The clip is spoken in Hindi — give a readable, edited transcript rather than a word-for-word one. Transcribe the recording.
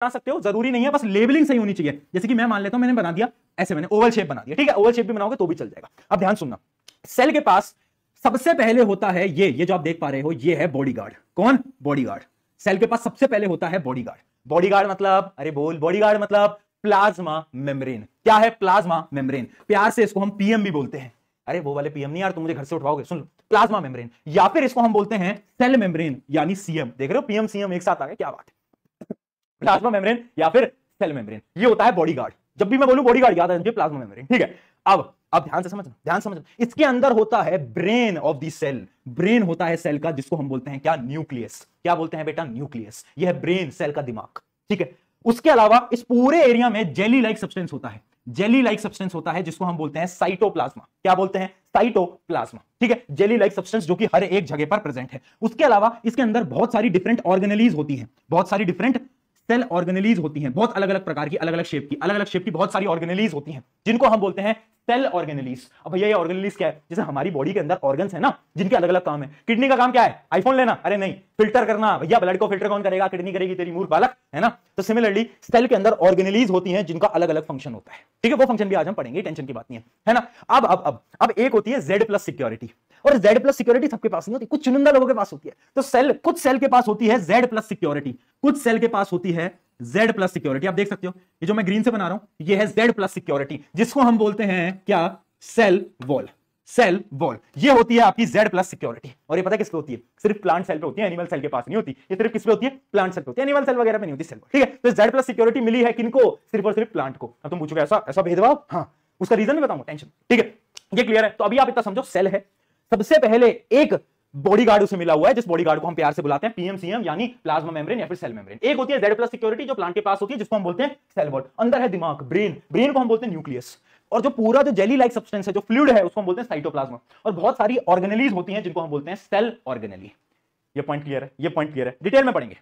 बना सकते हो, जरूरी नहीं है, बस लेबलिंग सही होनी चाहिए। जैसे कि मैं मान लेता हूं मैंने बना दिया ऐसे, मैंने ओवल शेप बना दिया, ठीक है, ओवल शेप भी बनाओगे तो भी चल जाएगा। अब ध्यान सुनना, सेल के पास सबसे पहले होता है ये जो आप देख पा रहे हो, ये है बॉडीगार्ड। कौन? बॉडीगार्ड। सेल के पास सबसे पहले होता है बॉडीगार्ड। बॉडीगार्ड मतलब, अरे बोल, बॉडीगार्ड मतलब प्लाज्मा मेम्ब्रेन। क्या है? Plasma membrane. प्यार से इसको हम पीएम भी बोलते हैं। अरे वो वाले पीएम नहीं यार, तुम मुझे घर से उठवाओगे, सुन लो, प्लाज्मा मेम्ब्रेन, या फिर इसको हम बोलते हैं सेल मेम्ब्रेन यानी सीएम। देख रहे हो, पीएम सीएम एक साथ आ गए, क्या बात है। प्लाज्मा मेम्ब्रेन या फिर सेल मेम्ब्रेन, ये होता है बॉडीगार्ड। जब भी मैं बोलूं बॉडीगार्ड याद है प्लाज्मा मेम्ब्रेन, ठीक है। अब ध्यान से समझना, ध्यान समझना, इसके अंदर होता है brain of the cell. Brain होता है सेल का, जिसको हम बोलते हैं क्या? न्यूक्लियस। क्या बोलते हैं बेटा? न्यूक्लियस। यह है ब्रेन, सेल का दिमाग, ठीक है। उसके अलावा इस पूरे एरिया में जेली लाइक सब्सटेंस होता है, जेली लाइक सब्सटेंस होता है, जिसको हम बोलते हैं साइटोप्लाज्मा। क्या बोलते हैं? साइटोप्लाज्मा, ठीक है। जेली लाइक सब्सटेंस जो कि हर एक जगह पर प्रेजेंट है। उसके अलावा इसके अंदर बहुत सारी डिफरेंट ऑर्गेनेलीज होती हैं, बहुत सारी डिफरेंट सेल ऑर्गेनेलीज होती हैं, बहुत अलग अलग प्रकार की, अलग अलग शेप की बहुत सारी ऑर्गेनेलीज होती हैं, जिनको हम बोलते हैं सेल ऑर्गेनेलीज। अब भैया ये ऑर्गेनेलीज क्या है? जैसे हमारी बॉडी के अंदर ऑर्गन्स है ना, जिनके अलग अलग काम है। किडनी का काम क्या है? आईफोन लेना? अरे नहीं, फिल्टर करना। भैया ब्लड को फिल्टर कौन करेगा? किडनी करेगी, तेरी मूर्ख बालक, है ना। तो सिमिलरली सेल के अंदर ऑर्गेनेलीज होती हैं, जिनका अलग अलग फंक्शन होता है, ठीक है। वो फंक्शन भी आज हम पढ़ेंगे, टेंशन की बात नहीं है ना। अब एक होती है Z प्लस सिक्योरिटी, और Z प्लस सिक्योरिटी सबके पास नहीं होती, कुछ चुनिंदा लोगों के पास होती है। तो कुछ सेल के पास होती है Z प्लस सिक्योरिटी, कुछ सेल के पास होती है Z प्लस सिक्योरिटी। आप देख सकते हो, ये जो मैं ग्रीन से बना रहा हूं, ये है Z प्लस सिक्योरिटी, जिसको हम बोलते हैं क्या? Cell wall. सेल वॉल ये होती है आपकी Z प्लस सिक्योरिटी। और ये पता है किस पे होती है? सिर्फ प्लांट सेल पे होती है, एनिमल सेल के पास नहीं होती। ये सिर्फ किस पे होती है? प्लांट सेल पे होती है, एनिमल सेल वगैरह पे नहीं होती सेल, ठीक है। तो Z प्लस सिक्योरिटी मिली है किनको? सिर्फ और सिर्फ प्लांट को। अब तुम पूछोगे ऐसा भेदभाव? हाँ, उसका रीजन भी बताऊंगा, टेंशन, ठीक है। ये क्लियर है? तो अभी आप इतना समझो, सेल है, सबसे पहले एक बॉडीगार्ड उसे मिला हुआ है, जिस बॉडीगार्ड को हम प्यार से बुलाते हैं पीएमसीएम यानी प्लाज्मा मेम्ब्रेन या फिर सेल मेम्ब्रेन। एक होती है Z प्लस सिक्योरिटी जो प्लांट के पास होती है, जिसको हम बोलते हैं सेल वॉल। अंदर है दिमाग, ब्रेन, ब्रेन को हम बोलते हैं न्यूक्लियस। और जो पूरा जो जेली लाइक सब्सटेंस है, जो फ्लूइड है, उसको हम बोलते हैं साइटोप्लाज्मा। और बहुत सारी ऑर्गेनेलीज होती हैं, जिनको हम बोलते हैं सेल ऑर्गेनेली। ये पॉइंट क्लियर है? ये पॉइंट क्लियर है? डिटेल में पढ़ेंगे,